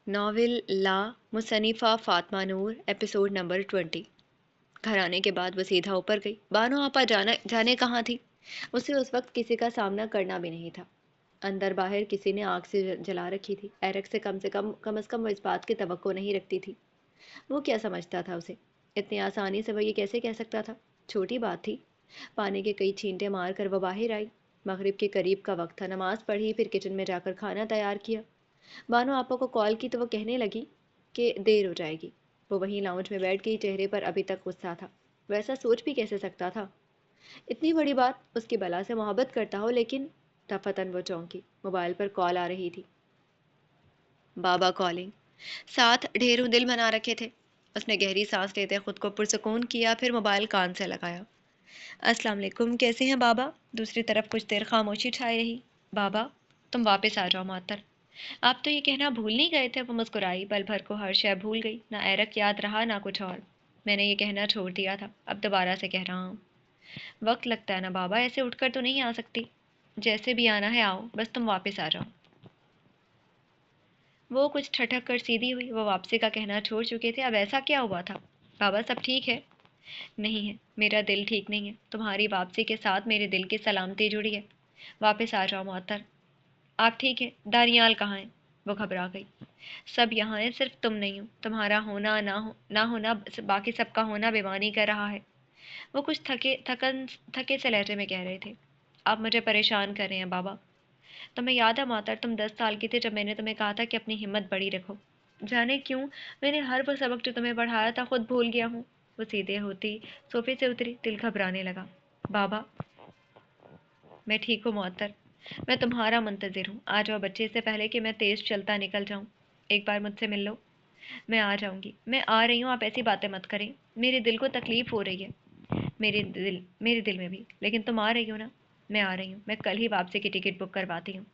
Novel لا مصنفہ فاطمہ نور episode number 20۔ گھر آنے کے بعد وہ سیدھا اوپر گئی۔ بانو آپا جانے کہاں تھی؟ اسے اس وقت کسی کا سامنا کرنا بھی نہیں تھا۔ اندر باہر کسی نے آگ سے جلا رکھی تھی۔ ایرک سے کم از کم وہ اس بات کی توقع نہیں رکھتی تھی۔ وہ کیا سمجھتا تھا اسے؟ اتنی آسانی سے وہ یہ کیسے کہہ سکتا تھا؟ چھوٹی بات تھی۔ پانی کے کئی چھینٹے مار کر وہ باہر آئی۔ مغرب کے قریب کا وقت تھا۔ نماز پڑھی، پھر کچن میں جا کر کھانا تیار کیا۔ بانو آپا کو کال کی تو وہ کہنے لگی کہ دیر ہو جائے گی۔ وہ وہیں لاؤنج میں بیٹھ گئی۔ چہرے پر ابھی تک غصہ تھا۔ ویسا سوچ بھی کیسے سکتا تھا؟ اتنی بڑی بات، اس کی بلا سے محبت کرتا ہو، لیکن دفتن وہ چونکی۔ موبائل پر کال آ رہی تھی۔ بابا کالنگ۔ ساتھ ڈھیروں دل بنا رکھے تھے۔ اس نے گہری سانس لیتے خود کو پرسکون کیا، پھر موبائل کان سے لگایا۔ السلام علیکم، کیسے ہیں بابا؟ دوسری طرف کچھ دیر خاموشی چھائی رہی۔ بابا، تم واپس آ جاؤ معطر۔ آپ تو یہ کہنا بھول نہیں گئے تھے؟ وہ مسکرائی۔ پل بھر کو ہر شے بھول گئی، نہ ایرک یاد رہا نہ کچھ اور۔ میں نے یہ کہنا چھوڑ دیا تھا، اب دوبارہ سے کہہ رہا ہوں۔ وقت لگتا ہے نا بابا، ایسے اٹھ کر تو نہیں آ سکتی۔ جیسے بھی آنا ہے آؤ، بس تم واپس آ جاؤ۔ وہ کچھ ٹھٹک کر سیدھی ہوئی۔ وہ واپسی کا کہنا چھوڑ چکے تھے، اب ایسا کیا ہوا تھا؟ بابا سب ٹھیک ہے؟ نہیں ہے، میرا دل ٹھیک نہیں ہے۔ تمہاری واپسی کے ساتھ میرے دل کی سلامتی جڑی ہے۔ واپس آ جاؤ معطر۔ آپ ٹھیک ہے؟ دانیال کہاں ہے؟ وہ گھبرا گئی۔ سب یہاں ہیں، صرف تم نہیں ہو۔ تمہارا ہونا نہ ہونا باقی سب کا ہونا بیمانی کر رہا ہے۔ وہ کچھ تھکے سے لہجے میں کہہ رہے تھے۔ آپ مجھے پریشان کر رہے ہیں بابا۔ تمہیں یاد ہے معطر، تم 10 سال کی تھے جب میں نے تمہیں کہا تھا کہ اپنی ہمت بڑی رکھو۔ جانے کیوں میں نے ہر وہ سبق جو تمہیں پڑھایا تھا خود بھول گیا ہوں۔ وہ سیدھے ہوتی صوفے سے اتری، دل گھبرانے لگا۔ بابا، میں ٹھیک ہوں معطر، میں تمہارا منتظر ہوں۔ آ جاؤ بچے، اس سے پہلے کہ میں تیز چلتا نکل جاؤں۔ ایک بار مجھ سے مل لو۔ میں آ جاؤں گی، میں آ رہی ہوں، آپ ایسی باتیں مت کریں۔ میرے دل کو تکلیف ہو رہی ہے۔ میرے دل میں بھی، لیکن تم آ رہی ہو نا؟ میں آ رہی ہوں، میں کل ہی واپسی کی ٹکٹ بک کرواتی ہوں۔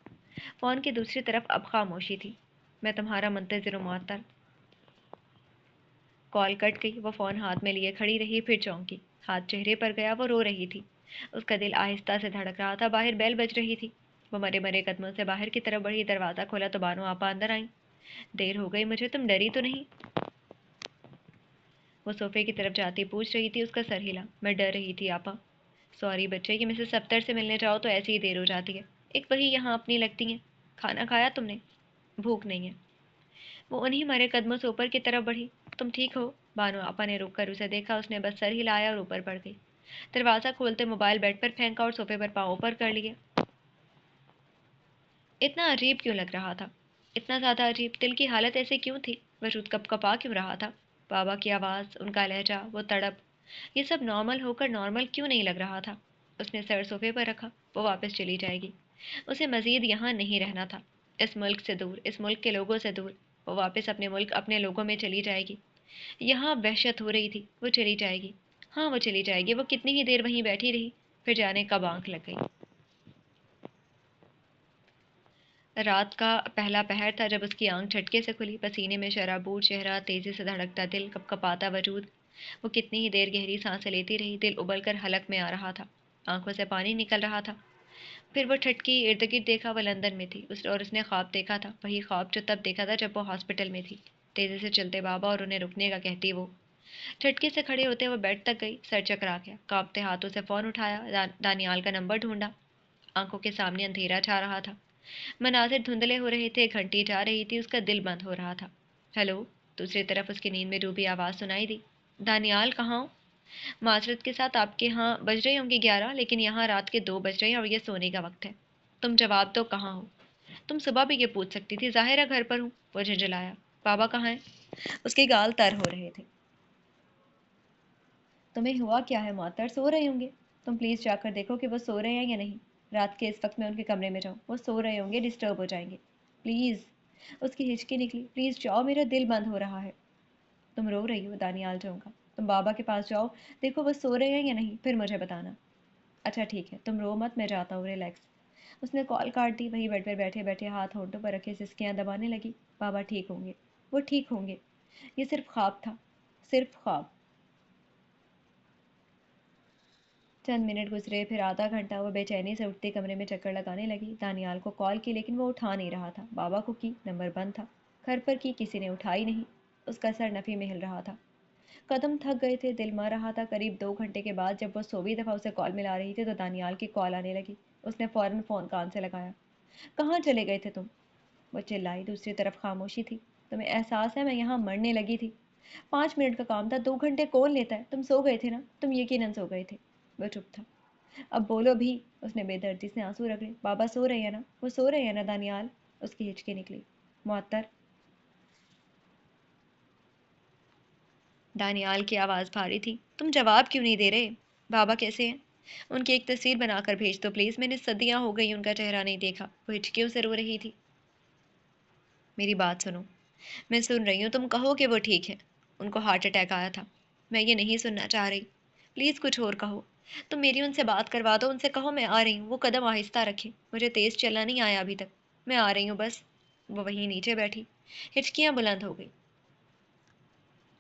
فون کی دوسری طرف اب خاموشی تھی۔ میں تمہارا منتظر ہوں معطر۔ کال کٹ گئی۔ وہ فون ہاتھ میں لیے کھڑی رہی، پھر چونکی۔ ہاتھ چہرے پر گیا، وہ رو رہی تھی۔ اس کا دل آہستہ سے دھڑک رہا تھا۔ باہر بیل بج رہی تھی۔ وہ مرے مرے قدموں سے باہر کی طرف بڑھی۔ دروازہ کھولا تو بانو آپا اندر آئیں۔ دیر ہو گئی مجھے، تم ڈری تو نہیں؟ وہ صوفے کی طرف جاتی پوچھ رہی تھی۔ اس کا سر ہلا۔ میں ڈر رہی تھی آپا۔ سوری بچے، یہ مسز سفتر سے ملنے جاؤ تو ایسی ہی دیر ہو جاتی ہے۔ ایک وہی یہاں اپنی لگتی ہیں۔ کھانا کھایا تم نے؟ بھوک نہیں ہے۔ وہ انہی مرے قدموں سے اوپر کی طرف بڑھی۔ تم ٹھیک ہو؟ بانو آپا نے رک کر اسے دیکھا۔ اس نے بس سر ہلایا اور اوپر بڑھ گئی۔ دروازہ کھولتے موبائل بیڈ پر پھینکا اور صوفے پر پاؤں اوپر کر لیے۔ اتنا عجیب کیوں لگ رہا تھا؟ اتنا زیادہ عجیب؟ دل کی حالت ایسے کیوں تھی؟ وجود کپ کپا کیوں رہا تھا؟ بابا کی آواز، ان کا لہجہ، وہ تڑپ، یہ سب نارمل ہو کر نارمل کیوں نہیں لگ رہا تھا؟ اس نے سر صوفے پر رکھا۔ وہ واپس چلی جائے گی۔ اسے مزید یہاں نہیں رہنا تھا، اس ملک سے دور، اس ملک کے لوگوں سے دور۔ وہ واپس اپنے ملک، اپنے لوگوں میں چلی جائے گی۔ یہاں وحشت ہو رہی تھی۔ وہ چلی جائے گی، ہاں وہ چلی جائے گی۔ وہ کتنی ہی دیر وہیں بیٹھی رہی، پھر جانے کب آنکھ لگ گئی۔ رات کا پہلا پہر تھا جب اس کی آنکھ جھٹکے سے کھلی۔ پسینے میں شرابور چہرہ، تیزی سے دھڑکتا دل، کپ کپاتا وجود۔ وہ کتنی ہی دیر گہری سانسیں لیتی رہی۔ دل ابل کر حلق میں آ رہا تھا، آنکھوں سے پانی نکل رہا تھا۔ پھر وہ ٹھٹکی، ارد گرد دیکھا۔ وہ لندن میں تھی، اور اس نے خواب دیکھا تھا، وہی خواب جو تب دیکھا تھا جب وہ ہاسپٹل میں تھی۔ تیزی سے چلتے بابا اور انہیں رکنے کا کہتی وہ۔ جھٹکے سے کھڑے ہوتے وہ بیڈ تک گئی۔ سر چکرا گیا۔ کانپتے ہاتھوں سے فون اٹھایا، دانیال کا نمبر ڈھونڈا۔ آنکھوں کے سامنے اندھیرا چھا رہا تھا، مناظر دھندلے ہو رہے تھے، گھنٹی جا رہی تھی، اس کا دل بند ہو رہا تھا۔ ہیلو؟ دوسری طرف اس کی نیند میں ڈوبی آواز سنائی دی۔ دانیال کہاں ہو؟ معذرت کے ساتھ، آپ کے ہاں بج رہی ہوں گی 11، لیکن یہاں رات کے 2 بج رہے ہیں اور یہ سونے کا وقت ہے۔ تم جواب دو، کہاں ہو؟ تم صبح بھی یہ پوچھ سکتی تھی، ظاہر ہے گھر پر ہوں۔ وہ جھنجھلایا۔ بابا کہاں ہیں؟ اس کے گال تر ہو رہے تھے۔ تمہیں ہوا کیا ہے معطر؟ سو رہے ہوں گے؟ تم پلیز جا کر دیکھو کہ وہ سو رہے ہیں یا نہیں۔ رات کے اس وقت میں ان کے کمرے میں جاؤں؟ وہ سو رہے ہوں گے، ڈسٹرب ہو جائیں گے۔ پلیز۔ اس کی ہچکی نکلی۔ پلیز جاؤ، میرا دل بند ہو رہا ہے۔ تم رو رہی ہو؟ دانیال جاؤں گا۔ تم بابا کے پاس جاؤ، دیکھو وہ سو رہے ہیں یا نہیں، پھر مجھے بتانا۔ اچھا ٹھیک ہے، تم رو مت، میں جاتا ہوں، ریلیکس۔ اس نے کال کاٹ دی۔ وہی بیڈ پر بیٹھے بیٹھے ہاتھ ہونٹوں پر رکھے سسکیاں دبانے لگی۔ بابا ٹھیک ہوں گے، وہ ٹھیک ہوں گے، یہ صرف خواب تھا، صرف خواب۔ چند منٹ گزرے، پھر آدھا گھنٹہ۔ وہ بے چینی سے اٹھتی کمرے میں چکر لگانے لگی۔ دانیال کو کال کی لیکن وہ اٹھا نہیں رہا تھا۔ بابا کو کی، نمبر بند تھا۔ گھر پر کی کسی نے اٹھائی نہیں۔ اس کا سر نفی میں ہل رہا تھا، قدم تھک گئے تھے، دل مر رہا تھا۔ قریب 2 گھنٹے کے بعد جب وہ 100ویں دفعہ اسے کال ملا رہی تھی تو دانیال کی کال آنے لگی۔ اس نے فوراً فون کان سے لگایا۔ کہاں چلے گئے تھے تم؟ وہ چلائی۔ دوسری طرف خاموشی تھی۔ تمہیں احساس ہے میں یہاں مرنے لگی تھی؟ 5 منٹ کا کام تھا، 2 گھنٹے کون لیتا ہے؟ تم سو گئے تھے نا؟ تم یقیناً سو گئے تھے۔ وہ چپ تھا۔ اب بولو بھی۔ اس نے بے دردی سے آنسو رگڑے۔ بابا سو رہے ہیں نا؟ وہ سو رہے ہیں نا دانیال؟ اس کی ہچکی نکلی۔ معطر۔ دانیال کی آواز بھاری تھی۔ تم جواب کیوں نہیں دے رہے؟ بابا کیسے ہیں؟ ان کی ایک تصویر بنا کر بھیج دو پلیز، میں نے صدیاں ہو گئی ان کا چہرہ نہیں دیکھا۔ وہ ہچکیوں سے رو رہی تھی۔ میری بات سنو۔ میں سن رہی ہوں، تم کہو کہ وہ ٹھیک ہے، ان کو ہارٹ اٹیک آیا تھا۔ میں یہ نہیں سننا چاہ رہی، پلیز کچھ اور کہو۔ تم میری ان سے بات کروا دو، ان سے کہو میں آ رہی ہوں۔ وہ قدم آہستہ رکھے، مجھے تیز چلنا نہیں آیا ابھی تک۔ میں آ رہی ہوں بس۔ وہ وہیں نیچے بیٹھی، ہچکیاں بلند ہو گئی۔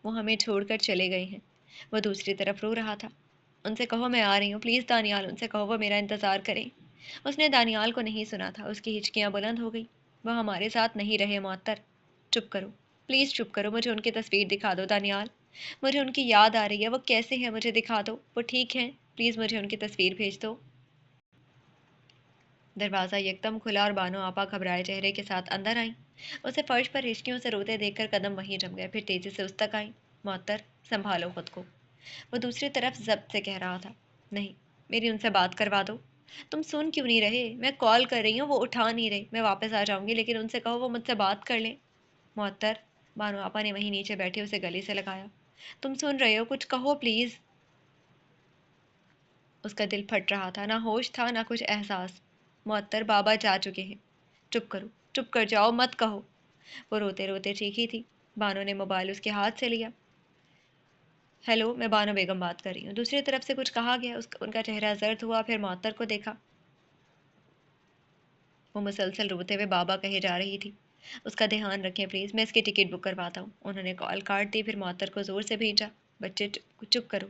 وہ ہمیں چھوڑ کر چلے گئے ہیں۔ وہ دوسری طرف رو رہا تھا۔ ان سے کہو میں آ رہی ہوں، پلیز دانیال، ان سے کہو وہ میرا انتظار کریں۔ اس نے دانیال کو نہیں سنا تھا، اس کی ہچکیاں بلند ہو گئی۔ وہ ہمارے ساتھ نہیں رہے معطر۔ چپ کرو، پلیز چپ کرو، مجھے ان کی تصویر دکھا دو دانیال۔ مجھے ان کی یاد آ رہی ہے، وہ کیسے ہیں مجھے دکھا دو، وہ ٹھیک ہیں؟ پلیز مجھے ان کی تصویر بھیج دو۔ دروازہ یکدم کھلا اور بانو آپا گھبرائے چہرے کے ساتھ اندر آئیں۔ اسے فرش پر ہچکیوں سے روتے دیکھ کر قدم وہیں جم گئے، پھر تیزی سے اس تک آئیں۔ معطر، سنبھالو خود کو۔ وہ دوسری طرف ضبط سے کہہ رہا تھا۔ نہیں، میری ان سے بات کروا دو۔ تم سن کیوں نہیں رہے؟ میں کال کر رہی ہوں، وہ اٹھا نہیں رہے۔ میں واپس آ جاؤں گی، لیکن ان سے کہو وہ مجھ سے بات کر لیں۔ معطر، بانو آپا نے وہیں نیچے بیٹھے اسے گلے سے لگایا۔ تم سن رہے ہو؟ کچھ کہو پلیز۔ اس کا دل پھٹ رہا تھا، نہ ہوش تھا نہ کچھ احساس۔ معطر، بابا جا چکے ہیں۔ چپ کرو، چپ کر جاؤ، مت کہو۔ وہ روتے روتے چیخی تھی۔ بانو نے موبائل اس کے ہاتھ سے لیا۔ ہیلو، میں بانو بیگم بات کر رہی ہوں۔ دوسری طرف سے کچھ کہا گیا، ان کا چہرہ زرد ہوا، پھر معطر کو دیکھا۔ وہ مسلسل روتے ہوئے بابا کہے جا رہی تھی۔ اس کا دھیان رکھیں پلیز، میں اس کی ٹکٹ بک کرواتا ہوں۔ انہوں نے کال کاٹ دی، پھر معطر کو زور سے بھیجا۔ بچے چپ کرو۔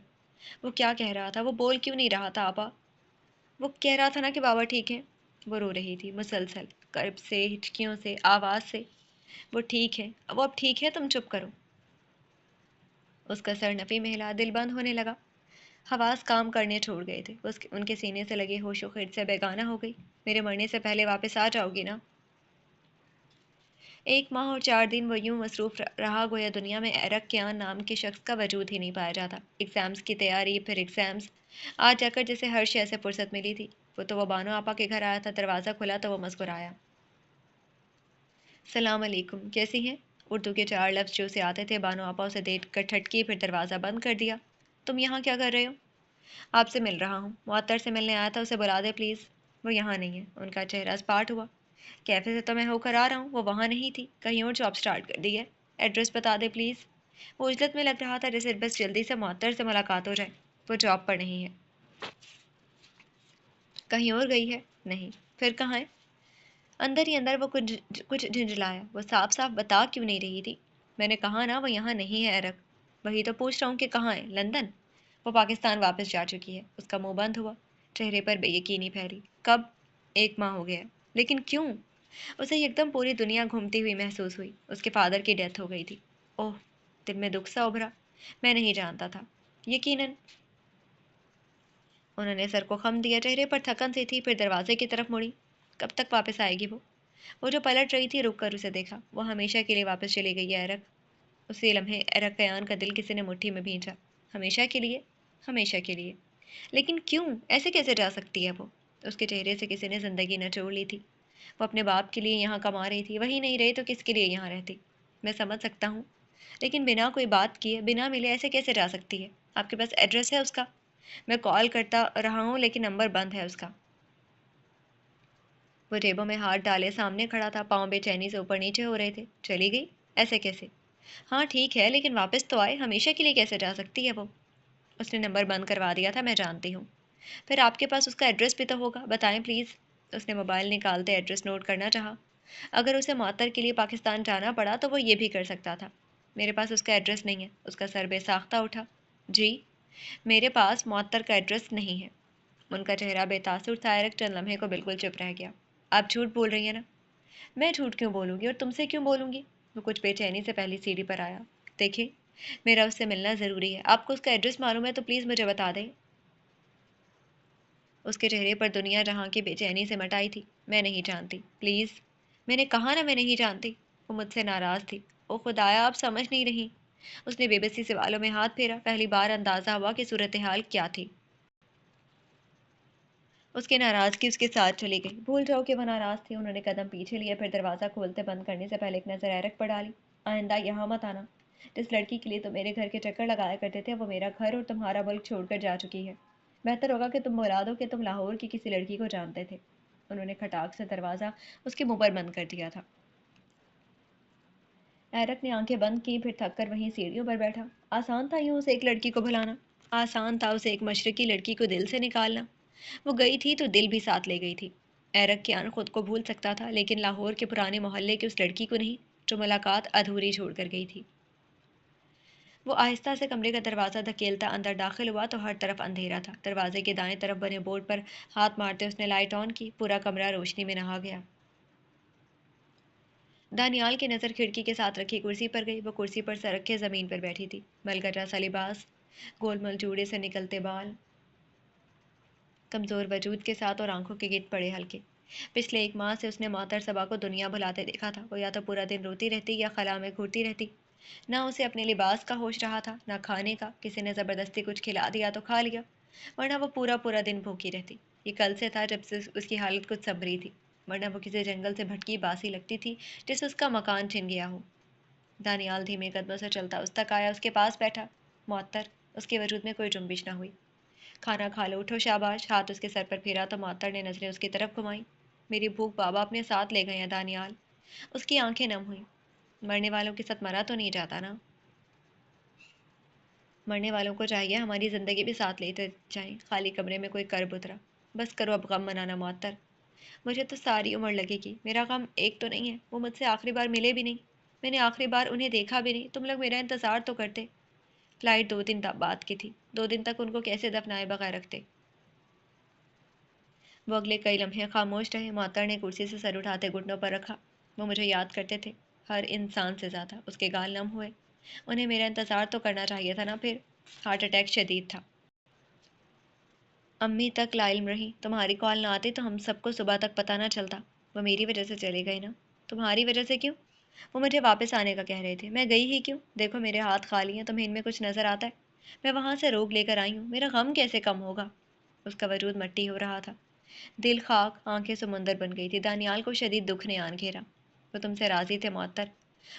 وہ کیا کہہ رہا تھا؟ وہ بول کیوں نہیں رہا تھا آپا؟ وہ کہہ رہا تھا نا کہ بابا ٹھیک ہے۔ وہ رو رہی تھی، مسلسل، کرب سے، ہچکیوں سے، آواز سے۔ وہ ٹھیک ہے، وہ اب ٹھیک ہے، تم چپ کرو۔ اس کا سر نفی میں ہلا، دل بند ہونے لگا۔ حواس کام کرنے چھوڑ گئے تھے۔ ان کے سینے سے لگے ہوش و خرد سے بیگانہ ہو گئی۔ میرے مرنے سے پہلے واپس آ جاؤ گی نا؟ 1 ماہ اور 4 دن وہ یوں مصروف رہا گویا دنیا میں ایرک کیان نام کے شخص کا وجود ہی نہیں پایا جاتا۔ ایگزامز کی تیاری، پھر ایگزامز۔ آج جا کر جسے ہر شے سے فرصت ملی تھی۔ وہ بانو آپا کے گھر آیا تھا، دروازہ کھلا تو وہ مسکرایا۔ سلام علیکم، کیسی ہیں؟ اردو کے 4 لفظ جو اسے آتے تھے۔ بانو آپا اسے دیکھ کر ٹھٹکی، پھر دروازہ بند کر دیا۔ تم یہاں کیا کر رہے ہو؟ آپ سے مل رہا ہوں، معطر سے ملنے آیا تھا، اسے بلا دے پلیز۔ وہ یہاں نہیں ہے۔ ان کا چہرہ اسپاٹ ہوا۔ کیفے سے تو میں ہو کر آ رہا ہوں، وہ وہاں نہیں تھی، کہیں اور جاب سٹارٹ کر دی ہے۔ ایڈریس بتا دے پلیز۔ وہ عجلت میں لگ رہا تھا جیسے بس جلدی سے معطر سے ملاقات ہو جائے۔ وہ جاب پر نہیں ہے۔ کہیں اور گئی ہے؟ نہیں۔ پھر کہاں ہے؟ اندر ہی اندر وہ کچھ جھنجھلایا۔ وہ صاف صاف بتا کیوں نہیں رہی تھی؟ میں نے کہا نا وہ یہاں نہیں ہے ایرک۔ وہی تو پوچھ رہا ہوں کہ کہاں ہے؟ لندن؟ وہ پاکستان واپس جا چکی ہے۔ اس کا منہ بند ہوا، چہرے پر بے یقینی پھیلی۔ کب؟ 1 ماہ ہو گیا۔ لیکن کیوں؟ اسے یکدم پوری دنیا گھومتی ہوئی محسوس ہوئی۔ اس کے فادر کی ڈیتھ ہو گئی تھی۔ اوہ، دل میں دکھ سا ابھرا۔ میں نہیں جانتا تھا۔ یقیناً۔ انہوں نے سر کو خم دیا، چہرے پر تھکن سی تھی، پھر دروازے کی طرف مڑی۔ کب تک واپس آئے گی وہ؟ وہ جو پلٹ رہی تھی رک کر اسے دیکھا۔ وہ ہمیشہ کے لیے واپس چلی گئی ہے ایرک؟ اسی لمحے ایرک قیان کا دل کسی نے مٹھی میں بھینچا۔ ہمیشہ کے لیے؟ ہمیشہ کے لیے۔ لیکن کیوں؟ ایسے کیسے جا سکتی ہے وہ؟ اس کے چہرے سے کسی نے زندگی نچوڑ لی تھی۔ وہ اپنے باپ کے لیے یہاں کما رہی تھی، وہی نہیں رہی تو کس کے لیے یہاں رہتی؟ میں سمجھ سکتا ہوں، لیکن بنا کوئی بات کیے، بنا ملے ایسے کیسے جا سکتی ہے؟ آپ کے پاس ایڈریس ہے اس کا؟ میں کال کرتا رہا ہوں لیکن نمبر بند ہے اس کا۔ وہ جیبوں میں ہاتھ ڈالے سامنے کھڑا تھا، پاؤں بے چینی سے اوپر نیچے ہو رہے تھے۔ چلی گئی؟ ایسے کیسے؟ ہاں ٹھیک ہے، لیکن واپس تو آئے، ہمیشہ کے لیے کیسے جا سکتی ہے وہ؟ اس نے نمبر بند کروا دیا تھا، میں جانتی ہوں۔ پھر آپ کے پاس اس کا ایڈریس بھی تو ہوگا، بتائیں پلیز۔ اس نے موبائل نکالتے ایڈریس نوٹ کرنا چاہا۔ اگر اسے معطر کے لیے پاکستان جانا پڑا تو وہ یہ بھی کر سکتا تھا۔ میرے پاس اس کا ایڈریس نہیں ہے۔ اس کا سر بے ساختہ اٹھا۔ جی؟ میرے پاس معطر کا ایڈریس نہیں ہے۔ ان کا چہرہ بے تاثر تھا، ایرک چند لمحے کو بالکل چپ رہ گیا۔ آپ جھوٹ بول رہی ہیں نا؟ میں جھوٹ کیوں بولوں گی اور تم سے کیوں بولوں گی؟ وہ کچھ بے چینی سے پہلی سیڑھی پر آیا۔ دیکھیں، میرا اس سے ملنا ضروری ہے، آپ کو اس کا ایڈریس معلوم ہے تو پلیز مجھے بتا دیں۔ اس کے چہرے پر دنیا جہاں کی بے چینی سے مٹ آئی تھی۔ میں نہیں جانتی، پلیز۔ میں نے کہا نا میں نہیں جانتی۔ وہ مجھ سے ناراض تھی۔ او خدایا، آپ سمجھ نہیں رہی۔ اس نے بے بسی سے بالوں میں ہاتھ پھیرا۔ پہلی بار اندازہ ہوا کہ صورتحال کیا تھی۔ اس کی ناراضگی اس کے ساتھ چلی گئی۔ بھول جاؤ کہ وہ ناراض تھی۔ انہوں نے قدم پیچھے لیا، پھر دروازہ کھولتے بند کرنے سے پہلے ایک نظر ایرک پر ڈالی۔ آئندہ یہاں مت آنا۔ جس لڑکی کے لیے تم میرے گھر کے چکر لگایا کرتے تھے وہ میرا گھر اور تمہارا ملک چھوڑ کر جا چکی ہے۔ بہتر ہوگا کہ تم بلا دو کہ تم لاہور کی کسی لڑکی کو جانتے تھے۔ انہوں نے کھٹاک سے دروازہ اس کے منہ پر بند کر دیا تھا۔ ایرک نے آنکھیں بند کی، پھر تھک کر وہیں سیڑھیوں پر بیٹھا۔ آسان تھا یوں اسے ایک لڑکی کو بھلانا؟ آسان تھا اسے ایک مشرقی لڑکی کو دل سے نکالنا؟ وہ گئی تھی تو دل بھی ساتھ لے گئی تھی۔ ایرک کیان خود کو بھول سکتا تھا، لیکن لاہور کے پرانے محلے کی اس لڑکی کو نہیں، جو ملاقات ادھوری چھوڑ کر گئی تھی۔ وہ آہستہ سے کمرے کا دروازہ دھکیلتا اندر داخل ہوا تو ہر طرف اندھیرا تھا۔ دروازے کے دائیں طرف بنے بورڈ پر ہاتھ مارتے اس نے لائٹ آن کی۔ پورا کمرہ روشنی میں نہا گیا۔ دانیال کی نظر کھڑکی کے ساتھ رکھی کرسی پر گئی۔ وہ کرسی پر سر رکھے زمین پر بیٹھی تھی۔ ملگجا سا لباس، گول مول جوڑے سے نکلتے بال، کمزور وجود کے ساتھ، اور آنکھوں کے گرد پڑے ہلکے۔ پچھلے ایک ماہ سے اس نے معطر صبا کو دنیا بھلاتے دیکھا تھا۔ وہ یا تو پورا دن روتی رہتی یا خلا میں گھورتی رہتی۔ نہ اسے اپنے لباس کا ہوش رہا تھا، نہ کھانے کا۔ کسی نے زبردستی کچھ کھلا دیا تو کھا لیا، ورنہ وہ پورا پورا دن بھوکی رہتی۔ یہ کل سے تھا جب سے اس کی حالت کچھ سنبھلی تھی، ورنہ وہ کسی جنگل سے بھٹکی باسی لگتی تھی جسے اس کا مکان چھن گیا ہو۔ دانیال دھیمے قدموں سے چلتا اس تک آیا، اس کے پاس بیٹھا۔ معطر، اس کے وجود میں کوئی جنبش نہ ہوئی۔ کھانا کھا لو، اٹھو شاباش۔ ہاتھ اس کے سر پر پھیرا تو معطر نے نظریں اس کی طرف گھمائیں۔ میری بھوک بابا اپنے ساتھ لے گئے ہیں دانیال۔ اس کی آنکھیں نم ہوئیں۔ مرنے والوں کے ساتھ مرا تو نہیں جاتا نا؟ مرنے والوں کو چاہیے ہماری زندگی بھی ساتھ لیتے جائیں۔ خالی کمرے میں کوئی کرب اترا۔ بس کرو اب غم منانا معطر۔ مجھے تو ساری عمر لگے گی، میرا غم ایک تو نہیں ہے۔ وہ مجھ سے آخری بار ملے بھی نہیں، میں نے آخری بار انہیں دیکھا بھی نہیں۔ تم لوگ میرا انتظار تو کرتے۔ فلائٹ 2 دن بعد کی تھی، 2 دن تک ان کو کیسے دفنائے بغیر رکھتے؟ وہ اگلے کئی لمحے خاموش رہے۔ معطر نے کرسی سے سر اٹھاتے گھٹنوں پر رکھا۔ وہ مجھے یاد کرتے تھے، ہر انسان سے زیادہ۔ اس کے گال نم ہوئے۔ انہیں میرا انتظار تو کرنا چاہیے تھا نا پھر۔ ہارٹ اٹیک شدید تھا۔ امی تک لا علم رہی۔ تمہاری کال نہ آتی تو ہم سب کو صبح تک پتہ نہ چلتا۔ وہ میری وجہ سے چلے گئے نا؟ تمہاری وجہ سے کیوں؟ وہ مجھے واپس آنے کا کہہ رہے تھے، میں گئی ہی کیوں؟ دیکھو میرے ہاتھ خالی ہیں، تمہیں ان میں کچھ نظر آتا ہے؟ میں وہاں سے روگ لے کر آئی ہوں، میرا غم کیسے کم ہوگا؟ اس کا وجود مٹی ہو رہا تھا، دل خاک، آنکھیں سمندر بن گئی تھی۔ دانیال کو شدید دکھ نے آن گھیرا۔ وہ تم سے راضی تھے معطر،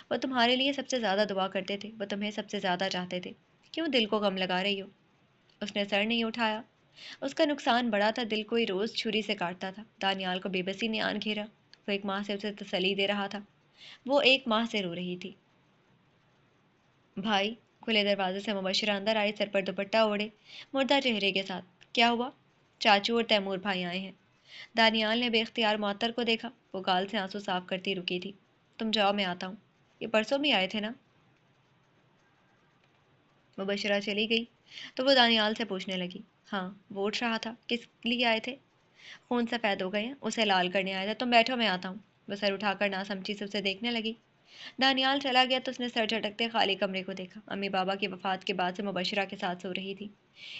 وہ تمہارے لیے سب سے زیادہ دعا کرتے تھے، وہ تمہیں سب سے زیادہ چاہتے تھے۔ کیوں دل کو غم لگا رہی ہو؟ اس نے سر نہیں اٹھایا۔ اس کا نقصان بڑا تھا، دل کوئی روز چھری سے کاٹتا تھا۔ دانیال کو بے بسی نے آن گھیرا۔ وہ ایک ماہ سے اسے تسلی دے رہا تھا، وہ ایک ماہ سے رو رہی تھی۔ بھائی، کھلے دروازے سے مبشرہ اندر آئی، سر پر دوپٹہ اوڑھے، مردہ چہرے کے ساتھ۔ کیا ہوا؟ چاچو اور تیمور بھائی آئے ہیں۔ دانیال نے بے اختیار معطر کو دیکھا۔ وہ گال سے آنسو صاف کرتی رکی تھی۔ تم جاؤ، میں آتا ہوں۔ یہ پرسوں بھی آئے تھے نا؟ مبشرہ چلی گئی تو وہ دانیال سے پوچھنے لگی۔ ہاں، ووٹ رہا تھا۔ کس لیے آئے تھے؟ خون سفید ہو گئے ہیں، اسے لال کرنے آیا تھا۔ تم بیٹھو، میں آتا ہوں۔ وہ سر اٹھا کر ناسمجھی سے اسے دیکھنے لگی۔ دانیال چلا گیا تو اس نے سر جھٹکتے خالی کمرے کو دیکھا۔ امی بابا کی وفات کے بعد سے مبشرہ کے ساتھ سو رہی تھی،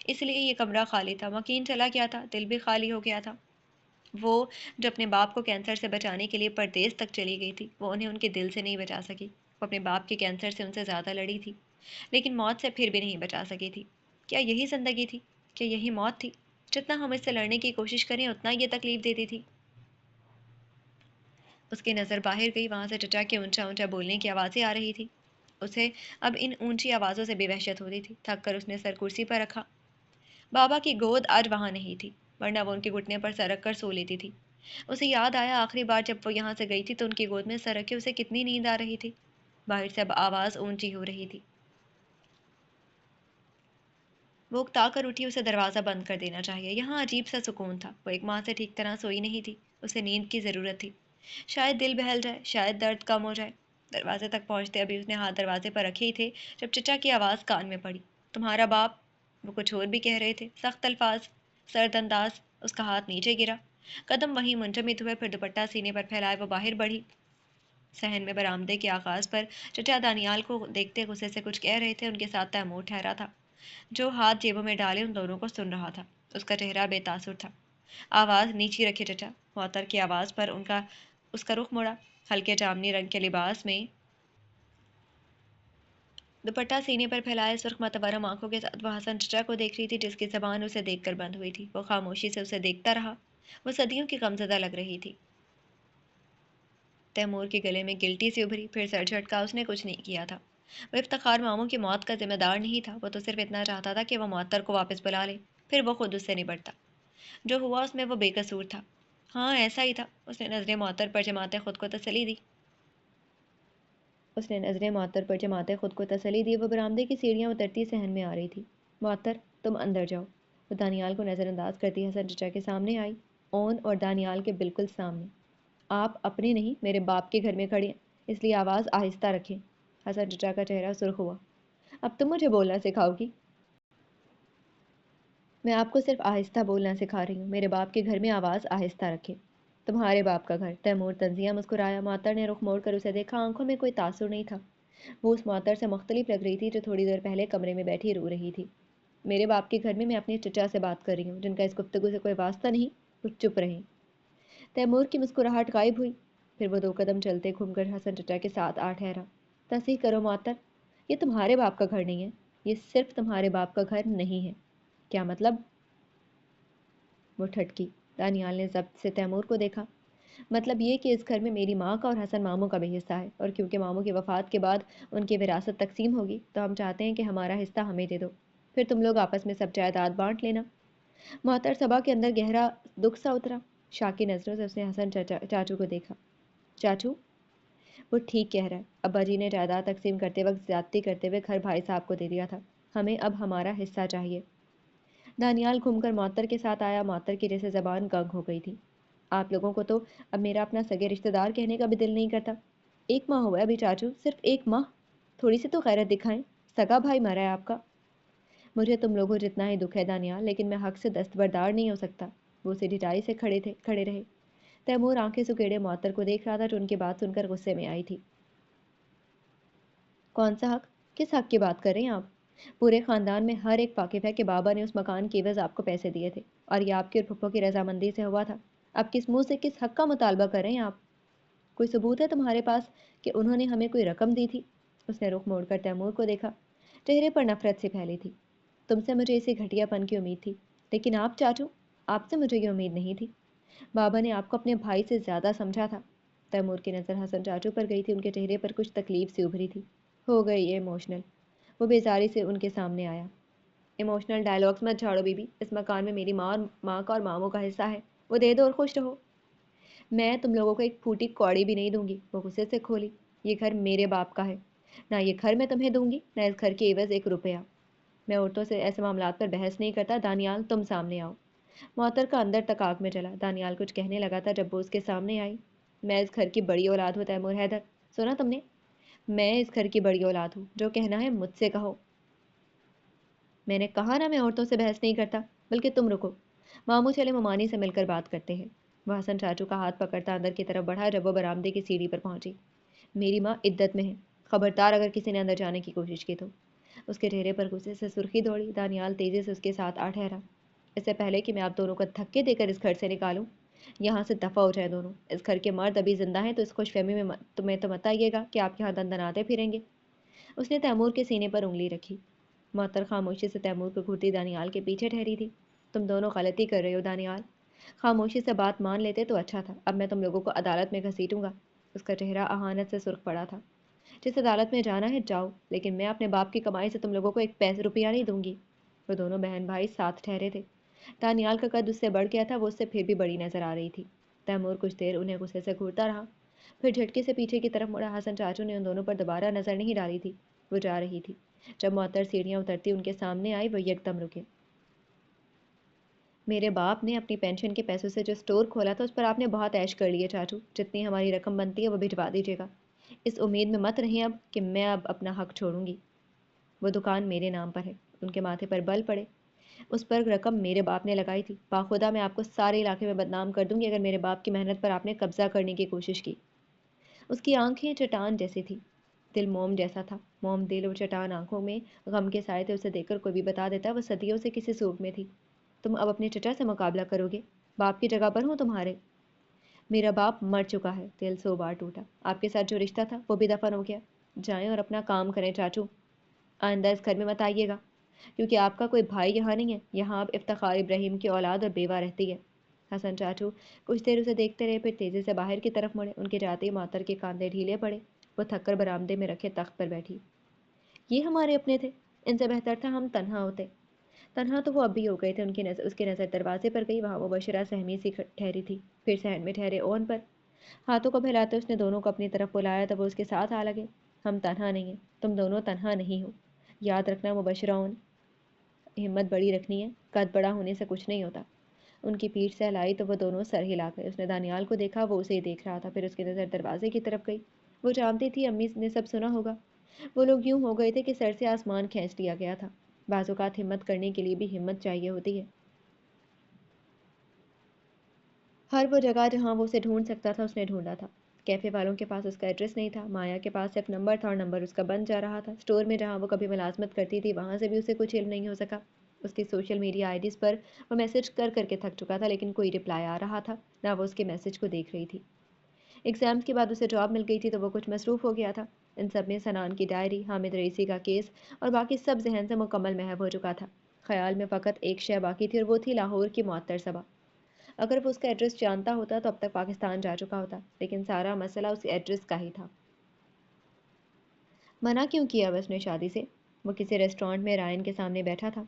اس لیے یہ کمرہ خالی تھا۔ مکین چلا گیا تھا، دل بھی خالی ہو گیا تھا۔ وہ جو اپنے باپ کو کینسر سے بچانے کے لیے پردیس تک چلی گئی تھی، وہ انہیں ان کے دل سے نہیں بچا سکی۔ وہ اپنے باپ کے کینسر سے ان سے زیادہ لڑی تھی، لیکن موت سے پھر بھی نہیں بچا سکی تھی۔ کیا یہی زندگی تھی؟ کیا یہی موت تھی؟ جتنا ہم اس سے لڑنے کی کوشش کریں اتنا یہ تکلیف دیتی تھی۔ اس کی نظر باہر گئی، وہاں سے چچا کے اونچا اونچا بولنے کی آوازیں آ رہی تھی۔ اسے اب ان اونچی آوازوں سے بے وحشت ہوتی تھی۔ تھک کر اس نے سر کرسی پر رکھا۔ بابا کی گود آج وہاں نہیں تھی، ورنہ وہ ان کے گھٹنے پر سر رکھ کر سو لیتی تھی۔ اسے یاد آیا آخری بار جب وہ یہاں سے گئی تھی تو ان کی گود میں سر رکھے اسے کتنی نیند آ رہی تھی۔ باہر سے اب آواز اونچی ہو رہی تھی۔ وہ اکتا کر اٹھی، اسے دروازہ بند کر دینا چاہیے۔ یہاں عجیب سا سکون تھا۔ وہ ایک ماہ سے ٹھیک طرح سوئی نہیں تھی، اسے نیند کی ضرورت تھی۔ شاید دل بہل جائے، شاید درد کم ہو جائے۔ دروازے تک پہنچتے ابھی اس نے ہاتھ دروازے پر رکھے ہی تھے جب چچا کی آواز کان میں پڑی۔ تمہارا باپ؟ وہ کچھ اور بھی کہہ رہے تھے، سخت الفاظ، سرد انداز۔ اس کا ہاتھ نیچے گرا، قدم وہیں منجمد ہوئے، پھر دوپٹہ سینے پر پھیلائے وہ باہر بڑھی۔ صحن میں برآمدے کے آغاز پر چچا دانیال کو دیکھتے غصے سے کچھ کہہ رہے تھے۔ ان کے ساتھ تیمور ٹھہرا تھا، جو ہاتھ جیبوں میں ڈالے ان دونوں کو سن رہا تھا۔ اس کا چہرہ بے تاثر تھا۔ آواز نیچی رکھے چچا۔ معطر کی آواز پر اس کا رخ مڑا۔ ہلکے جامنی رنگ کے لباس میں دوپٹہ سینے پر پھیلائے، سرخ متورم آنکھوں کے ساتھ وہ حسن چچا کو دیکھ رہی تھی، جس کی زبان اسے دیکھ کر بند ہوئی تھی۔ وہ خاموشی سے اسے دیکھتا رہا۔ وہ صدیوں کی غمزدہ لگ رہی تھی۔ تیمور کے گلے میں گلٹی سی ابھری، پھر سر جھٹکا۔ اس نے کچھ نہیں کیا تھا۔ وہ افتخار ماموں کی موت کا ذمہ دار نہیں تھا۔ وہ تو صرف اتنا چاہتا تھا کہ وہ معطر کو واپس بلا لے، پھر وہ خود اس سے نبٹتا۔ جو ہوا اس میں وہ بے قصور تھا۔ ہاں ایسا ہی تھا۔ اس نے نظریں معطر پر جماتے خود کو تسلی دی۔ وہ برآمدے کی سیڑھیاں اترتی صحن میں آ رہی تھی۔ معطر تم اندر جاؤ۔ وہ دانیال کو نظر انداز کرتی حسن چچا کے سامنے آئی، اون اور دانیال کے بالکل سامنے۔ آپ اپنے نہیں میرے باپ کے گھر میں کھڑے ہیں، اس لیے آواز آہستہ رکھیں۔ حسن چچا کا چہرہ سرخ ہوا۔ اب تم مجھے بولنا سکھاؤ گی؟ میں آپ کو صرف آہستہ بولنا سکھا رہی ہوں۔ میرے باپ کے گھر میں آواز آہستہ رکھیں۔ تمہارے باپ کا گھر؟ تیمور تنزیہ مسکرایا۔ معطر نے رخ موڑ کر اسے دیکھا۔ آنکھوں میں کوئی تاثر نہیں تھا۔ وہ اس معطر سے مختلف لگ رہی تھی جو تھوڑی دیر پہلے کمرے میں بیٹھی رو رہی تھی۔ میرے باپ کے گھر میں اپنے چچا سے بات کر رہی ہوں، جن کا اس گفتگو سے کوئی واسطہ نہیں۔ وہ چپ رہیں۔ تیمور کی مسکراہٹ غائب ہوئی، پھر وہ 2 قدم چلتے گھوم کر حسن چچا کے ساتھ آ ٹھہرا۔ تصحیح کرو معطر، یہ تمہارے باپ کا گھر نہیں ہے۔ یہ صرف تمہارے باپ کا گھر نہیں ہے۔ کیا مطلب؟ وہ ٹھٹکی۔ دانیال نے ضبط سے تیمور کو دیکھا۔ مطلب یہ کہ اس گھر میں میری ماں کا اور حسن ماموں کا بھی حصہ ہے، اور کیونکہ ماموں کی وفات کے بعد ان کی وراثت تقسیم ہوگی تو ہم چاہتے ہیں کہ ہمارا حصہ ہمیں دے دو، پھر تم لوگ آپس میں سب جائیداد بانٹ لینا۔ معطر صبا کے اندر گہرا دکھ سا اترا۔ شاکی نظروں سے اس نے حسن چاچو کو دیکھا۔ چاچو؟ وہ ٹھیک کہہ رہا ہے، ابا جی نے جائیداد تقسیم کرتے وقت زیادتی کرتے ہوئے گھر بھائی صاحب کو دے دیا تھا، ہمیں اب ہمارا حصہ چاہیے۔ دانیال گھوم کر معطر کے ساتھ آیا۔ معطر کی جیسے زبان گنگ ہو گئی تھی۔ آپ لوگوں کو تو اب میرا اپنا سگے رشتہ دار کہنے کا بھی دل نہیں کرتا۔ 1 ماہ ہوا ہے ابھی چاچو، صرف 1 ماہ۔ تھوڑی سی تو غیرت دکھائیں، سگا بھائی مرا ہے آپ کا۔ مجھے تم لوگوں جتنا ہی دکھ ہے دانیال، لیکن میں حق سے دستبردار نہیں ہو سکتا۔ وہ اسے ڈٹائی سے کھڑے رہے۔ تیمور آنکھیں سکیڑے معطر کو دیکھ رہا تھا، جو ان کی بات سن کر غصے میں آئی تھی۔ کون سا حق؟ کس حق کی بات کر رہے ہیں آپ؟ پورے خاندان میں ہر ایک واقف ہے کہ بابا نے اس مکان کی عوض آپ کو پیسے دیے تھے، اور یہ آپ کی اور پھپھو کی رضامندی سے ہوا تھا۔ اب کس منہ سے کس حق کا مطالبہ کر رہے ہیں آپ؟ کوئی ثبوت ہے تمہارے پاس کہ انہوں نے ہمیں کوئی رقم دی تھی؟ اس نے رخ موڑ کر تیمور کو دیکھا۔ چہرے پر نفرت سی پھیلی تھی۔ تم سے مجھے اسی گھٹیا پن کی امید تھی، لیکن آپ چاچو، آپ سے مجھے یہ امید نہیں تھی۔ بابا نے آپ کو اپنے بھائی سے زیادہ سمجھا تھا۔ تیمور کی نظر حسن چاچو پر گئی تھی۔ ان کے چہرے پر کچھ تکلیف سی ابھری تھی۔ ہو گئی یہ ایموشنل۔ وہ بیزاری سے ان کے سامنے آیا۔ ایموشنل ڈائلاگز مت جھاڑو بی بی، اس مکان میں میری ماں کا اور ماموں کا حصہ ہے، وہ دے دو اور خوش رہو۔ میں تم لوگوں کو ایک پھوٹی کوڑی بھی نہیں دوں گی۔ وہ غصے سے کھولی۔ یہ گھر میرے باپ کا ہے، نہ یہ گھر میں تمہیں دوں گی، نہ اس گھر کی عوض 1 روپیہ۔ میں عورتوں سے ایسے معاملات پر بحث نہیں کرتا۔ دانیال تم سامنے آؤ۔ معطر کا اندر تک آگ میں چلا۔ دانیال کچھ کہنے لگا تھا جب وہ اس کے سامنے آئی۔ میں اس گھر کی بڑی اولاد ہوں تیمور حیدر، سنا تم نے؟ میں اس گھر کی بڑی اولاد ہوں، جو کہنا ہے مجھ سے کہو۔ میں نے کہا نا میں عورتوں سے بحث نہیں کرتا، بلکہ تم رکو، ماموں چلے ممانی سے مل کر بات کرتے ہیں۔ وہ حسن چاچو کا ہاتھ پکڑتا اندر کی طرف بڑھا جب وہ برآمدے کی سیڑھی پر پہنچی۔ میری ماں عدت میں ہے، خبردار اگر کسی نے اندر جانے کی کوشش کی تو۔ اس کے چہرے پر غصے سے سرخی دوڑی۔ دانیال تیزی سے اس کے ساتھ آ ٹھہرا۔ اس سے پہلے کہ میں آپ دونوں کو دھکے دے کر اس گھر سے نکالوں، یہاں سے دفع ہو جائے دونوں۔ اس گھر کے مرد ابھی زندہ ہیں تو اس خوش فہمی میں تمہیں تو مت آئیے گا کہ آپ یہاں دندناتے پھریں گے۔ اس نے تیمور کے سینے پر انگلی رکھی۔ معطر خاموشی سے تیمور کو گھورتی دانیال کے پیچھے ٹھہری تھی۔ تم دونوں غلطی کر رہے ہو دانیال، خاموشی سے بات مان لیتے تو اچھا تھا۔ اب میں تم لوگوں کو عدالت میں گھسیٹوں گا۔ اس کا چہرہ اہانت سے سرخ پڑا تھا۔ جس عدالت میں جانا ہے جاؤ، لیکن میں اپنے باپ کی کمائی سے تم لوگوں کو 1 روپیہ نہیں دوں گی۔ وہ دونوں بہن بھائی ساتھ ٹھہرے تھے۔ دانیال کا قد اس سے بڑھ گیا تھا، وہ اس سے پھر بھی بڑی نظر آ رہی تھی۔ تیمور کچھ دیر انہیں غصے سے گھورتا رہا، پھر جھٹکے سے پیچھے کی طرف مڑا۔ حسن چاچو نے ان دونوں پر دوبارہ نظر نہیں ڈالی تھی، وہ جا رہی تھی۔ جب معطر سیڑھیاں اترتی ان کے سامنے آئی، وہ یکدم رکے۔ میرے باپ نے اپنی پینشن کے پیسوں سے جو اسٹور کھولا تھا، اس پر آپ نے بہت عیش کر لیے چاچو۔ جتنی ہماری رقم بنتی ہے وہ بھجوا دیجیے گا۔ اس امید میں مت رہیں اب کہ میں اب اپنا حق چھوڑوں گی۔ وہ دکان میرے نام پر ہے۔ ان کے ماتھے پر بل پڑے۔ اس پر رقم میرے باپ نے لگائی تھی۔ باخدا میں آپ کو سارے علاقے میں بدنام کر دوں گی اگر میرے باپ کی محنت پر آپ نے قبضہ کرنے کی کوشش کی۔ اس کی آنکھیں چٹان جیسی تھی، دل موم جیسا تھا۔ موم دل اور چٹان آنکھوں میں غم کے سائے تھے۔ اسے دیکھ کر کوئی بھی بتا دیتا وہ صدیوں سے کسی سوگ میں تھی۔ تم اب اپنے چچا سے مقابلہ کرو گے؟ باپ کی جگہ پر ہوں تمہارے؟ میرا باپ مر چکا ہے، دل 100 بار ٹوٹا۔ آپ کے ساتھ جو رشتہ تھا وہ بھی دفن ہو گیا۔ جائیں اور اپنا کام کریں چاچو، آئندہ اس گھر میں مت آئیے گا، کیونکہ آپ کا کوئی بھائی یہاں نہیں ہے۔ یہاں اب افتخار ابراہیم کی اولاد اور بیوہ رہتی ہے۔ حسن چاچو کچھ دیر اسے دیکھتے رہے، پھر تیزی سے باہر کی طرف مڑے۔ ان کے جاتے ہی معطر کے کاندھے ڈھیلے پڑے، وہ تھک کر برآمدے میں رکھے تخت پر بیٹھی۔ یہ ہمارے اپنے تھے، ان سے بہتر تھا ہم تنہا ہوتے۔ تنہا تو وہ اب بھی ہو گئے تھے۔ اس کی نظر دروازے پر گئی، وہاں مبشرہ سہمی سی ٹھہری تھی، پھر صحن میں ٹھہرے اون پر ہاتھوں کو پھیلاتے اس نے دونوں کو اپنی طرف بلایا، تب وہ اس کے ساتھ آ لگے۔ ہم تنہا نہیں ہیں، تم دونوں تنہا نہیں ہو، یاد رکھنا مبشرہ اون۔ ہمت بڑی رکھنی ہے، قد بڑا ہونے سے کچھ نہیں ہوتا۔ ان کی پیٹھ سہلائی تو وہ دونوں سر ہلا گئے۔ اس نے دانیال کو دیکھا، وہ اسے ہی دیکھ رہا تھا، پھر اس کی نظر دروازے کی طرف گئی۔ وہ جانتی تھی امی نے سب سنا ہوگا۔ وہ لوگ یوں ہو گئے تھے کہ سر سے آسمان کھینچ لیا گیا تھا۔ بعض اوقات ہمت کرنے کے لیے بھی ہمت چاہیے ہوتی ہے۔ ہر وہ جگہ جہاں وہ اسے ڈھونڈ سکتا تھا اس نے ڈھونڈا تھا۔ کیفے والوں کے پاس اس کا ایڈریس نہیں تھا، مایا کے پاس صرف نمبر تھا اور نمبر اس کا بند جا رہا تھا۔ اسٹور میں جہاں وہ کبھی ملازمت کرتی تھی وہاں سے بھی اسے کچھ علم نہیں ہو سکا۔ اس کی سوشل میڈیا آئی ڈیز پر وہ میسج کر کر کے تھک چکا تھا، لیکن کوئی رپلائی آ رہا تھا، نہ وہ اس کے میسج کو دیکھ رہی تھی۔ ایگزامز کے بعد اسے جاب مل گئی تھی تو وہ کچھ مصروف ہو گیا تھا۔ ان سب میں سنان کی ڈائری، حامد رئیسی کا کیس اور باقی سب ذہن سے مکمل محو ہو چکا تھا۔ خیال میں فقط ایک شے باقی تھی اور وہ تھی لاہور کی معطر صبا۔ اگر وہ اس کا ایڈریس جانتا ہوتا تو اب تک پاکستان جا چکا ہوتا، لیکن سارا مسئلہ اس ایڈریس کا ہی تھا۔ منع کیوں کیا اس نے شادی سے؟ وہ کسی ریسٹورانٹ میں رائن کے سامنے بیٹھا تھا،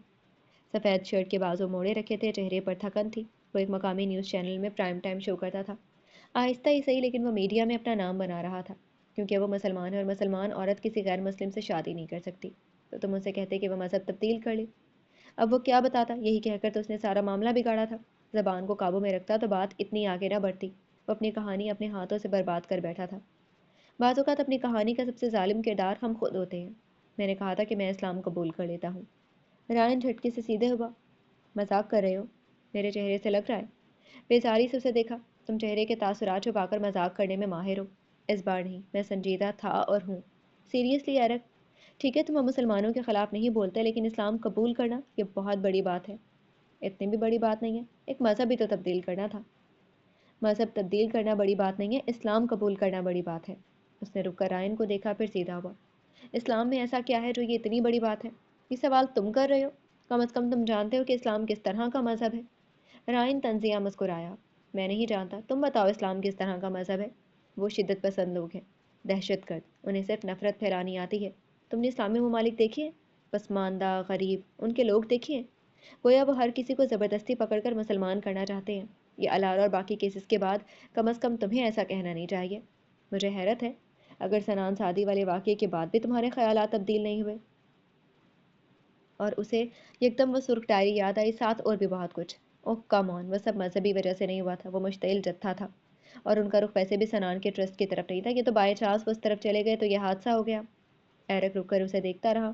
سفید شرٹ کے بازو موڑے رکھے تھے، چہرے پر تھکن تھی۔ وہ ایک مقامی نیوز چینل میں پرائم ٹائم شو کرتا تھا، آہستہ ہی صحیح لیکن وہ میڈیا میں اپنا نام بنا رہا تھا، کیونکہ وہ مسلمان ہے اور مسلمان عورت کسی غیر مسلم سے شادی نہیں کر سکتی۔ تو تم اسے کہتے کہ وہ مذہب تبدیل کر لے؟ اب وہ کیا بتاتا؟ یہی کہہ کر تو اس نے سارا معاملہ بگاڑا تھا۔ زبان کو قابو میں رکھتا تو بات اتنی آگے نہ بڑھتی۔ وہ اپنی کہانی اپنے ہاتھوں سے برباد کر بیٹھا تھا۔ بعض اوقات اپنی کہانی کا سب سے ظالم کردار ہم خود ہوتے ہیں۔ میں نے کہا تھا کہ میں اسلام قبول کر لیتا ہوں۔ رائن جھٹکے سے سیدھے ہوا۔ مذاق کر رہے ہو؟ میرے چہرے سے لگ رہا ہے۔ بیزاری سے اسے دیکھا۔ تم چہرے کے تاثرات چھپا کر مذاق کرنے میں ماہر ہو۔ اس بار نہیں، میں سنجیدہ تھا اور ہوں۔ سیریسلی ایرک، ٹھیک ہے تم مسلمانوں کے خلاف نہیں بولتے، لیکن اسلام قبول کرنا یہ بہت بڑی بات ہے۔ اتنی بھی بڑی بات نہیں ہے، ایک مذہب ہی تو تبدیل کرنا تھا۔ مذہب تبدیل کرنا بڑی بات نہیں ہے، اسلام قبول کرنا بڑی بات ہے۔ اس نے رک کر رائن کو دیکھا، پھر سیدھا ہوا۔ اسلام میں ایسا کیا ہے جو یہ اتنی بڑی بات ہے؟ یہ سوال تم کر رہے ہو؟ کم از کم تم جانتے ہو کہ اسلام کس طرح کا مذہب ہے؟ رائن طنزیہ مسکرایا۔ میں نہیں جانتا، تم بتاؤ اسلام کس طرح کا مذہب ہے؟ وہ شدت پسند لوگ ہیں، دہشت گرد، انہیں صرف نفرت پھیلانی آتی ہے۔ تم نے اسلامی ممالک دیکھے ہیں؟ پسماندہ، غریب، ان کے لوگ دیکھے ہیں؟ گویا وہ ہر کسی کو زبردستی پکڑ کر مسلمان کرنا چاہتے ہیں۔ یہ الار اور باقی کیسز کے بعد کم از کم تمہیں ایسا کہنا نہیں چاہیے۔ مجھے حیرت ہے، اگر سنان سادی والے واقعے کے بعد بھی تمہارے خیالات تبدیل نہیں ہوئے۔ اور اسے یکدم وہ سرخ ڈائری یاد آئی، ساتھ اور بھی بہت کچھ۔ اوہ کم آن، وہ سب مذہبی وجہ سے نہیں ہوا تھا، وہ مشتعل جتھا تھا، اور ان کا رخ ویسے بھی سنان کے ٹرسٹ کی طرف نہیں تھا۔ یہ تو بائی چانس وہ اس طرف چلے گئے تو یہ حادثہ ہو گیا۔ ایرک رک کر اسے دیکھتا رہا،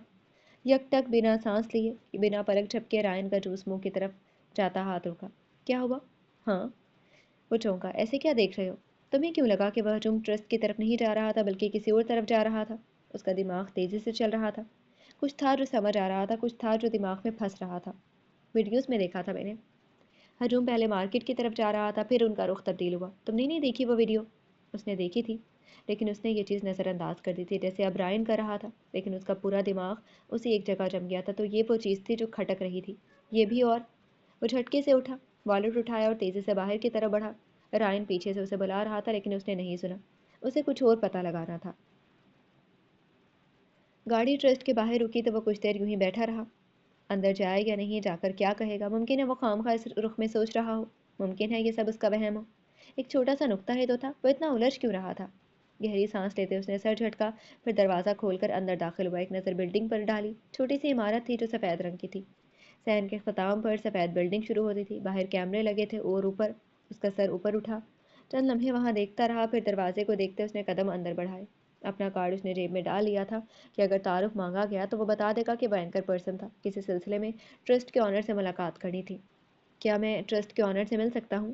یک ٹک بنا سانس لیے، بنا پلک جھپکے۔ رائن کا جوس منہ کی طرف جاتا ہاتھ رکا۔ کیا ہوا؟ ہاں؟ وہ چونکا۔ ایسے کیا دیکھ رہے ہو؟ تمہیں کیوں لگا کہ وہ ہجوم ٹرسٹ کی طرف نہیں جا رہا تھا بلکہ کسی اور طرف جا رہا تھا؟ اس کا دماغ تیزی سے چل رہا تھا، کچھ تھا جو سمجھ آ رہا تھا، کچھ تھا جو دماغ میں پھنس رہا تھا۔ ویڈیوز میں دیکھا تھا میں نے، ہجوم پہلے مارکیٹ کی طرف جا رہا تھا، پھر ان کا رخ تبدیل ہوا۔ تم نے نہیں دیکھی وہ ویڈیو؟ اس نے دیکھی تھی، لیکن اس نے یہ چیز نظر انداز کر دی تھی، جیسے اب رائن کر رہا تھا، لیکن اس کا پورا دماغ اسی ایک جگہ جم گیا تھا۔ تو یہ وہ چیز تھی جو کھٹک رہی تھی، یہ بھی۔ اور وہ جھٹکے سے اٹھا، والٹ اٹھایا اور تیزی سے باہر کی طرف بڑھا۔ رائن پیچھے سے اسے بلا رہا تھا، لیکن اس نے نہیں سنا، اسے کچھ اور پتہ لگانا تھا۔ گاڑی ٹرسٹ کے باہر رکی تو وہ کچھ دیر یوں ہی بیٹھا رہا، اندر جائے یا نہیں، جا کر کیا کہے گا؟ ممکن ہے وہ خواہ اس رخ میں سوچ رہا ہو، ممکن ہے یہ سب اس کا وہم ہو۔ ایک چھوٹا سا نقطہ ہی تو تھا، وہ اتنا الجھ کیوں رہا تھا؟ گہری سانس لیتے اس نے سر جھٹکا، پھر دروازہ کھول کر اندر داخل ہوا۔ ایک نظر بلڈنگ پر ڈالی، چھوٹی سی عمارت تھی جو سفید رنگ کی تھی۔ صحن کے اختتام پر سفید بلڈنگ شروع ہوتی تھی، باہر کیمرے لگے تھے اور اوپر۔ اس کا سر اوپر اٹھا، چند لمحے وہاں دیکھتا رہا، پھر دروازے کو دیکھتے اس نے قدم اندر بڑھائے۔ اپنا کارڈ اس نے جیب میں ڈال لیا تھا کہ اگر تعارف مانگا گیا تو وہ بتا دے گا کہ وہ اینکر پرسن تھا، کسی سلسلے میں ٹرسٹ کے آنر سے ملاقات کرنی تھی۔ کیا میں ٹرسٹ کے آنر سے مل سکتا ہوں؟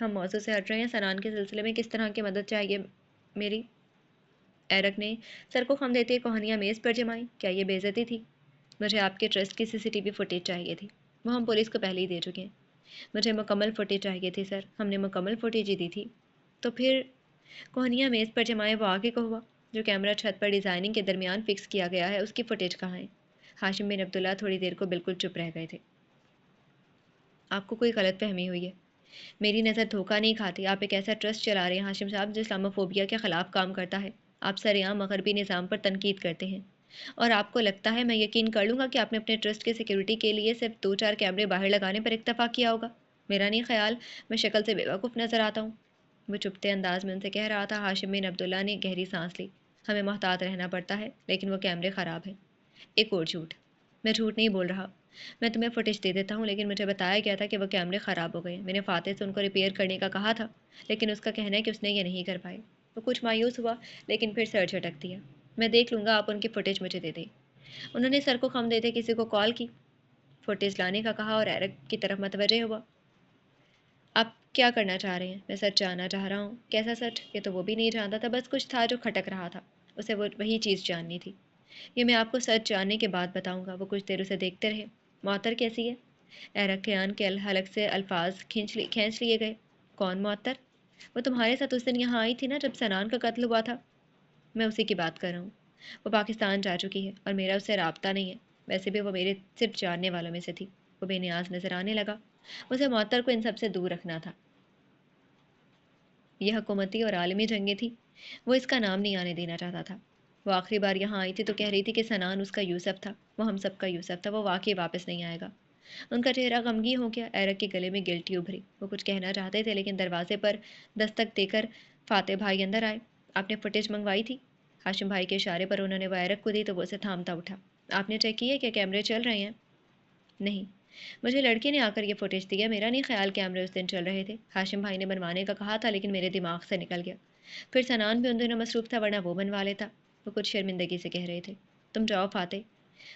ہم موضوع سے ہٹ رہے ہیں. سنان کے سلسلے میں کس طرح کی مدد چاہیے میری؟ ایرک نے سر کو خم دیتے کوہنیاں میز پر جمائی. کیا یہ بے عزتی تھی؟ مجھے آپ کے ٹرسٹ کی CCTV فوٹیج چاہیے تھی. وہ ہم پولیس کو پہلے ہی دے چکے ہیں. مجھے مکمل فوٹیج چاہیے تھی سر. ہم نے مکمل فوٹیج ہی دی تھی. تو پھر کوہنیاں میز پر جمائے وہ آگے کو ہوا. جو کیمرہ چھت پر ڈیزائننگ کے درمیان فکس کیا گیا ہے اس کی فوٹیج کہاں ہے؟ ہاشم بن عبداللہ تھوڑی دیر کو بالکل چپ رہ گئے تھے. آپ کو کوئی غلط فہمی ہوئی ہے. میری نظر دھوکہ نہیں کھاتی. آپ ایک ایسا ٹرسٹ چلا رہے ہیں ہاشم صاحب جو اسلاموفوبیا کے خلاف کام کرتا ہے. آپ سرعام مغربی نظام پر تنقید کرتے ہیں اور آپ کو لگتا ہے میں یقین کر لوں گا کہ آپ نے اپنے ٹرسٹ کے سیکیورٹی کے لیے صرف 2-4 کیمرے باہر لگانے پر اکتفا کیا ہوگا. میرا نہیں خیال میں شکل سے بیوقوف نظر آتا ہوں. وہ چپتے انداز میں ان سے کہہ رہا تھا. ہاشم بن عبداللہ نے گہری سانس لی. ہمیں محتاط رہنا پڑتا ہے لیکن وہ کیمرے خراب ہیں. ایک اور جھوٹ. میں جھوٹ نہیں بول رہا. میں تمہیں فوٹیج دے دیتا ہوں لیکن مجھے بتایا گیا تھا کہ وہ کیمرے خراب ہو گئے. میں نے فاتح سے ان کو ریپیئر کرنے کا کہا تھا لیکن اس کا کہنا ہے کہ اس نے یہ نہیں کر پائے. وہ کچھ مایوس ہوا لیکن پھر سر جھٹک دیا. میں دیکھ لوں گا. آپ ان کی فوٹیج مجھے دے دیں. انہوں نے سر کو خم دیتے کسی کو کال کی. فوٹیج لانے کا کہا اور ایرک کی طرف متوجہ ہوا. آپ کیا کرنا چاہ رہے ہیں؟ میں سچ جاننا چاہ رہا ہوں. کیسا سچ؟ یہ تو وہ بھی نہیں جانتا تھا. بس کچھ تھا جو کھٹک رہا تھا. اسے وہی چیز جاننی تھی. یہ میں آپ کو سچ جاننے کے بعد بتاؤں گا. وہ کچھ دیر اسے دیکھتے رہے. معطر کیسی ہے؟ ایرک خیان کے حلق سے الفاظ کھینچ لیے گئے. کون معطر؟ وہ تمہارے ساتھ اس دن یہاں آئی تھی نا جب سنان کا قتل ہوا تھا. میں اسی کی بات کر رہا ہوں. وہ پاکستان جا چکی ہے اور میرا اس سے رابطہ نہیں ہے. ویسے بھی وہ میرے صرف جاننے والوں میں سے تھی. وہ بے نیاز نظر آنے لگا. اسے معطر کو ان سب سے دور رکھنا تھا. یہ حکومتی اور عالمی جنگیں تھیں. وہ اس کا نام نہیں آنے دینا چاہتا تھا. وہ آخری بار یہاں آئی تھی تو کہہ رہی تھی کہ سنان اس کا یوسف تھا. وہ ہم سب کا یوسف تھا. وہ واقعی واپس نہیں آئے گا. ان کا چہرہ غمگین ہو گیا. ایرک کے گلے میں گلٹی ابھری. وہ کچھ کہنا چاہتے تھے لیکن دروازے پر دستک دے کر فاتح بھائی اندر آئے. آپ نے فوٹیج منگوائی تھی؟ ہاشم بھائی کے اشارے پر انہوں نے وہ ایرک کو دی تو وہ اسے تھامتا اٹھا. آپ نے چیک کیا کہ کیمرے چل رہے ہیں؟ نہیں. مجھے لڑکے نے آ کر یہ فوٹیج دیا. میرا نہیں خیال کیمرے اس دن چل رہے تھے. ہاشم بھائی نے بنوانے کا کہا تھا لیکن میرے دماغ سے نکل گیا. پھر سنان بھی ان دنوں مصروف تھا ورنہ وہ بنوا لیتا. وہ کچھ شرمندگی سے کہہ رہے تھے. تم جاؤ فاتح.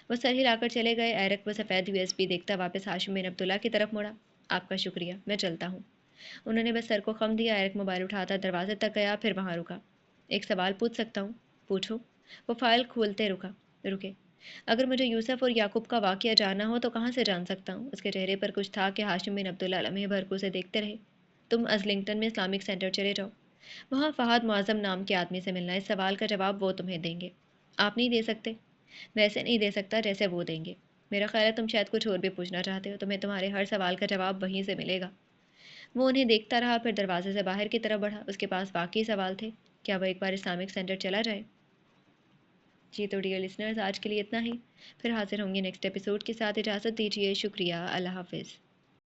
وہ سر ہلا کر چلے گئے. ایرک وہ سفید USB دیکھتا واپس ہاشم بن عبداللہ کی طرف مڑا. آپ کا شکریہ. میں چلتا ہوں. انہوں نے بس سر کو خم دیا. ایرک موبائل اٹھاتا دروازے تک گیا پھر وہاں رکا. ایک سوال پوچھ سکتا ہوں؟ پوچھو. وہ فائل کھولتے رکے. اگر مجھے یوسف اور یعقوب کا واقعہ جاننا ہو تو کہاں سے جان سکتا ہوں؟ اس کے چہرے پر کچھ تھا کہ ہاشم بن عبداللہ لمحے بھر کو اسے دیکھتے رہے. تم ازلنگٹن میں اسلامک سینٹر چلے جاؤ. وہاں فہد معظم نام کے آدمی سے ملنا. اس سوال کا جواب وہ تمہیں دیں گے. آپ نہیں دے سکتے. ویسے نہیں دے سکتا جیسے وہ دیں گے. میرا خیال ہے تم شاید کچھ اور بھی پوچھنا چاہتے ہو. تمہیں تمہارے ہر سوال کا جواب وہیں سے ملے گا. وہ انہیں دیکھتا رہا پھر دروازے سے باہر کی طرف بڑھا. اس کے پاس واقعی سوال تھے. کیا وہ ایک بار اسلامک سینٹر چلا جائے؟ جی تو ڈیئر لسنرز آج کے لیے اتنا ہی. پھر حاضر ہوں گے نیکسٹ ایپیسوڈ کے ساتھ. اجازت دیجیے. شکریہ. اللہ حافظ.